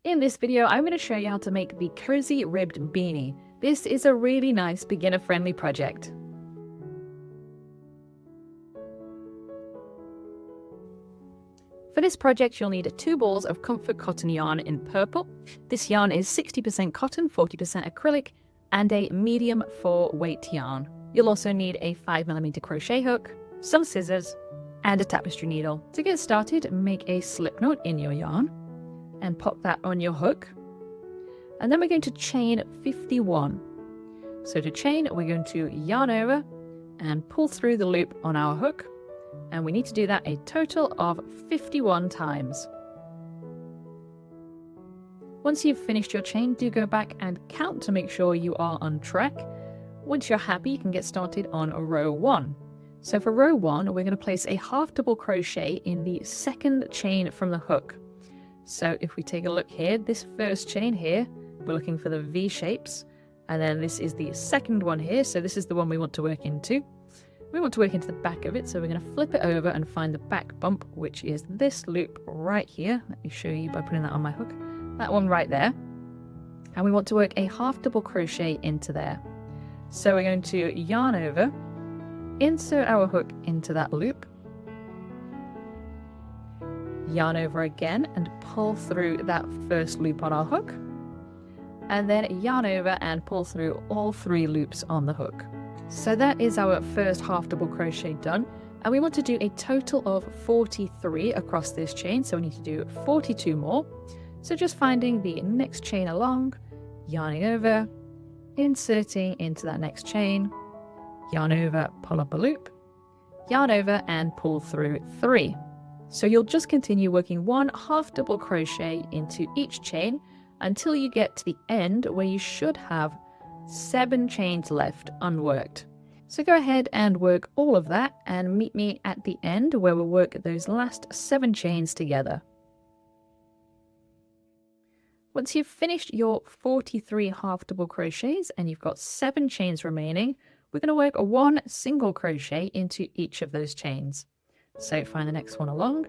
In this video, I'm going to show you how to make the cozy ribbed beanie. This is a really nice beginner-friendly project. For this project, you'll need 2 balls of comfort cotton yarn in purple. This yarn is 60% cotton, 40% acrylic, and a medium 4-weight yarn. You'll also need a 5mm crochet hook, some scissors, and a tapestry needle. To get started, make a slip knot in your yarn and pop that on your hook. And then we're going to chain 51. So to chain, we're going to yarn over and pull through the loop on our hook. And we need to do that a total of 51 times. Once you've finished your chain, do go back and count to make sure you are on track. Once you're happy, you can get started on row 1. So for row 1, we're going to place a half double crochet in the second chain from the hook. So if we take a look here, this first chain here, we're looking for the V shapes. And then this is the second one here. So this is the one we want to work into. We want to work into the back of it. So we're going to flip it over and find the back bump, which is this loop right here. Let me show you by putting that on my hook. That one right there. And we want to work a half double crochet into there. So we're going to yarn over, insert our hook into that loop, yarn over again and pull through that first loop on our hook, and then yarn over and pull through all 3 loops on the hook. So that is our first half double crochet done, and we want to do a total of 43 across this chain, so we need to do 42 more. So just finding the next chain along, yarning over, inserting into that next chain, yarn over, pull up a loop, yarn over and pull through 3. So you'll just continue working 1 half double crochet into each chain until you get to the end where you should have 7 chains left unworked. So go ahead and work all of that and meet me at the end where we'll work those last 7 chains together. Once you've finished your 43 half double crochets and you've got 7 chains remaining, we're going to work 1 single crochet into each of those chains. So find the next one along,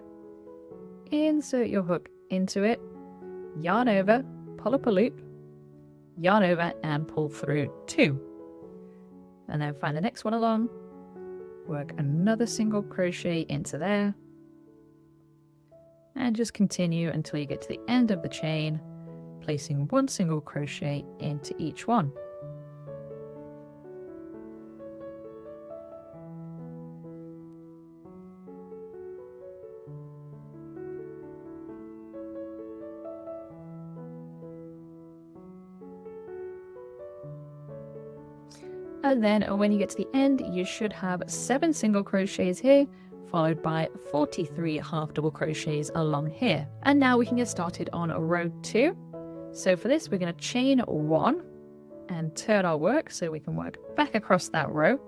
insert your hook into it, yarn over, pull up a loop, yarn over and pull through 2. And then find the next one along, work another single crochet into there, and just continue until you get to the end of the chain, placing 1 single crochet into each one. And then when you get to the end, you should have 7 single crochets here, followed by 43 half double crochets along here. And now we can get started on row 2. So for this, we're going to chain 1 and turn our work so we can work back across that row.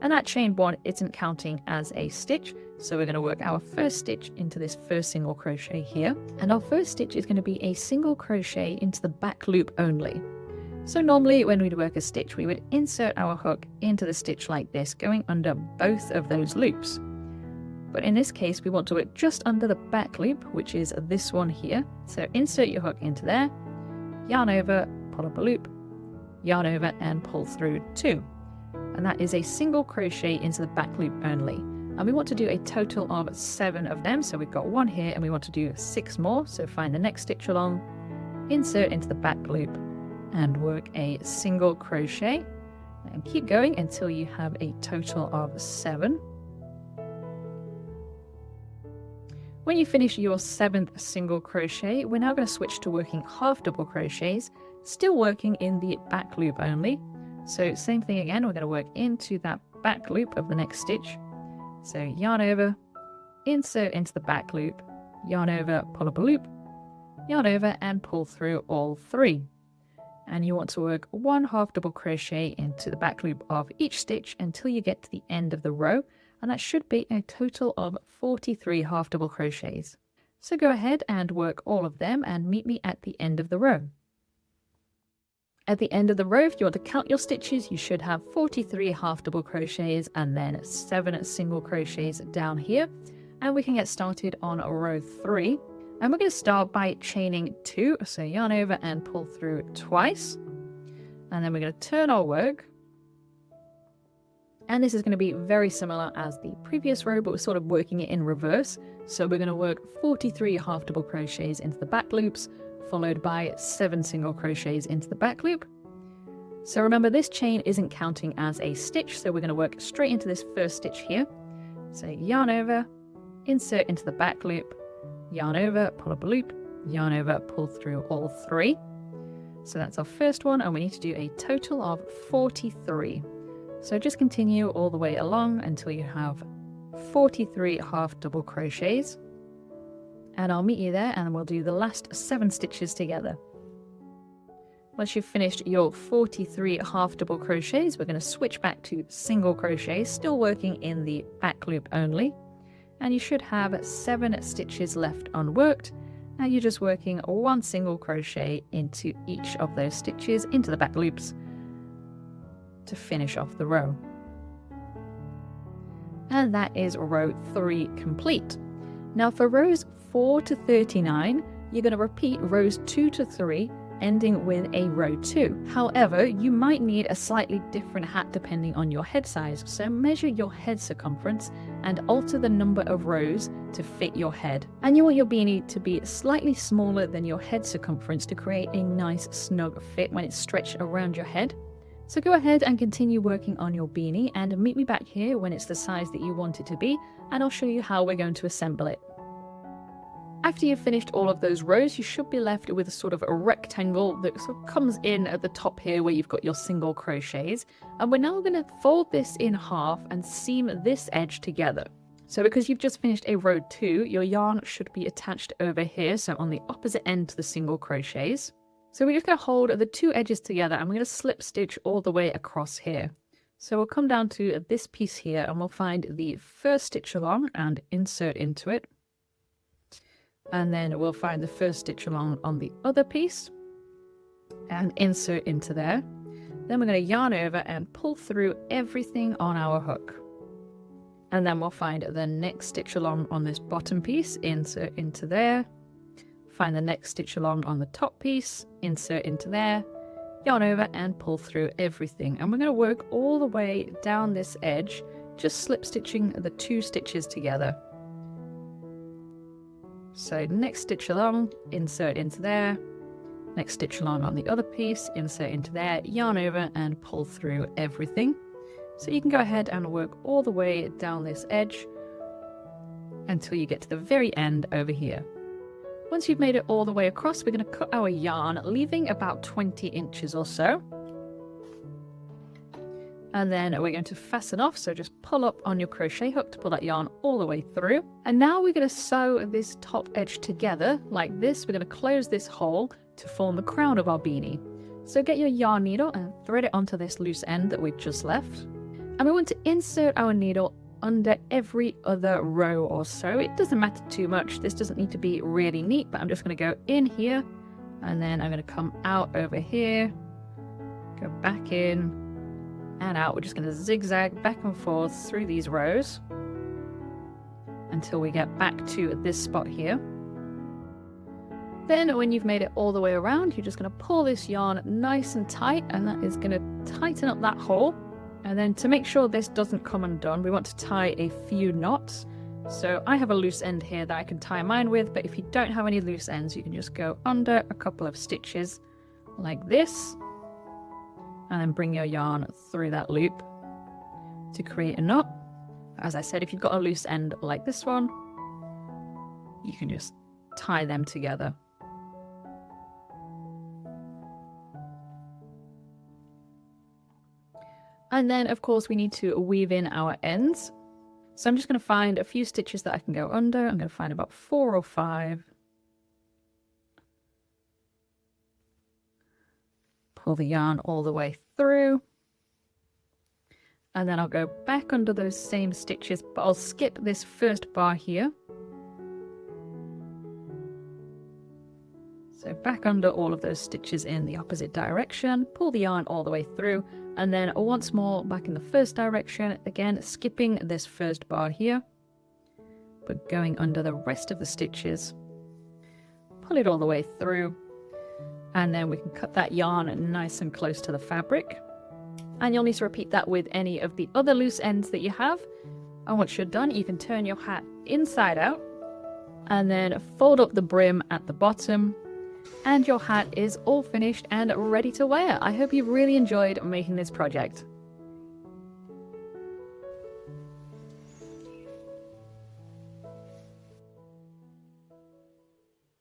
And that chain 1 isn't counting as a stitch, so we're going to work our first stitch into this first single crochet here. And our first stitch is going to be a single crochet into the back loop only. So normally when we'd work a stitch, we would insert our hook into the stitch like this, going under both of those loops. But in this case, we want to work just under the back loop, which is this one here. So insert your hook into there, yarn over, pull up a loop, yarn over and pull through 2. And that is a single crochet into the back loop only. And we want to do a total of 7 of them. So we've got 1 here and we want to do 6 more. So find the next stitch along, insert into the back loop, and work a single crochet and keep going until you have a total of 7. When you finish your 7th single crochet, we're now going to switch to working half double crochets, still working in the back loop only. So same thing again, we're going to work into that back loop of the next stitch. So yarn over, insert into the back loop, yarn over, pull up a loop, yarn over and pull through all 3. And you want to work 1 half double crochet into the back loop of each stitch until you get to the end of the row, and that should be a total of 43 half double crochets. So go ahead and work all of them and meet me at the end of the row. At the end of the row, if you want to count your stitches, you should have 43 half double crochets and then 7 single crochets down here. And we can get started on row 3. And we're going to start by chaining 2, so yarn over and pull through twice. And then we're going to turn our work. And this is going to be very similar as the previous row, but we're sort of working it in reverse. So we're going to work 43 half double crochets into the back loops, followed by 7 single crochets into the back loop. So remember, this chain isn't counting as a stitch, so we're going to work straight into this first stitch here. So yarn over, insert into the back loop, yarn over, pull up a loop, yarn over, pull through all 3. So that's our first one, and we need to do a total of 43. So just continue all the way along until you have 43 half double crochets. And I'll meet you there and we'll do the last 7 stitches together. Once you've finished your 43 half double crochets, we're going to switch back to single crochets, still working in the back loop only. And you should have 7 stitches left unworked. Now you're just working 1 single crochet into each of those stitches into the back loops to finish off the row. And that is row 3 complete. Now for rows 4 to 39, you're going to repeat rows 2 to 3, ending with a row 2. However, you might need a slightly different hat depending on your head size, so measure your head circumference and alter the number of rows to fit your head. And you want your beanie to be slightly smaller than your head circumference to create a nice snug fit when it's stretched around your head. So go ahead and continue working on your beanie and meet me back here when it's the size that you want it to be, and I'll show you how we're going to assemble it. After you've finished all of those rows, you should be left with a sort of a rectangle that sort of comes in at the top here where you've got your single crochets. And we're now going to fold this in half and seam this edge together. So because you've just finished a row 2, your yarn should be attached over here, so on the opposite end to the single crochets. So we're just going to hold the 2 edges together and we're going to slip stitch all the way across here. So we'll come down to this piece here and we'll find the first stitch along and insert into it. And then we'll find the first stitch along on the other piece and insert into there. Then we're going to yarn over and pull through everything on our hook. And then we'll find the next stitch along on this bottom piece, insert into there. Find the next stitch along on the top piece, insert into there, yarn over and pull through everything. And we're going to work all the way down this edge, just slip stitching the 2 stitches together. So next stitch along, insert into there, next stitch along on the other piece, insert into there, yarn over and pull through everything. So you can go ahead and work all the way down this edge until you get to the very end over here. Once you've made it all the way across, we're going to cut our yarn, leaving about 20 inches or so. And then we're going to fasten off, so just pull up on your crochet hook to pull that yarn all the way through. And now we're going to sew this top edge together like this. We're going to close this hole to form the crown of our beanie. So get your yarn needle and thread it onto this loose end that we've just left. And we want to insert our needle under every other row or so. It doesn't matter too much. This doesn't need to be really neat, but I'm just going to go in here and then I'm going to come out over here, go back in and out. We're just going to zigzag back and forth through these rows until we get back to this spot here. Then when you've made it all the way around, you're just going to pull this yarn nice and tight, and that is going to tighten up that hole. And then to make sure this doesn't come undone, we want to tie a few knots. So I have a loose end here that I can tie mine with, but if you don't have any loose ends, you can just go under a couple of stitches like this, and then bring your yarn through that loop to create a knot. As I said, if you've got a loose end like this one, you can just tie them together. And then, of course, we need to weave in our ends. So I'm just going to find a few stitches that I can go under. I'm going to find about 4 or 5. Pull the yarn all the way through. And then I'll go back under those same stitches, but I'll skip this first bar here. So back under all of those stitches in the opposite direction, pull the yarn all the way through, and then once more back in the first direction, again skipping this first bar here, but going under the rest of the stitches. pull it all the way through, and then we can cut that yarn nice and close to the fabric. And you'll need to repeat that with any of the other loose ends that you have. And once you're done, you can turn your hat inside out and then fold up the brim at the bottom, and your hat is all finished and ready to wear. I hope you really enjoyed making this project.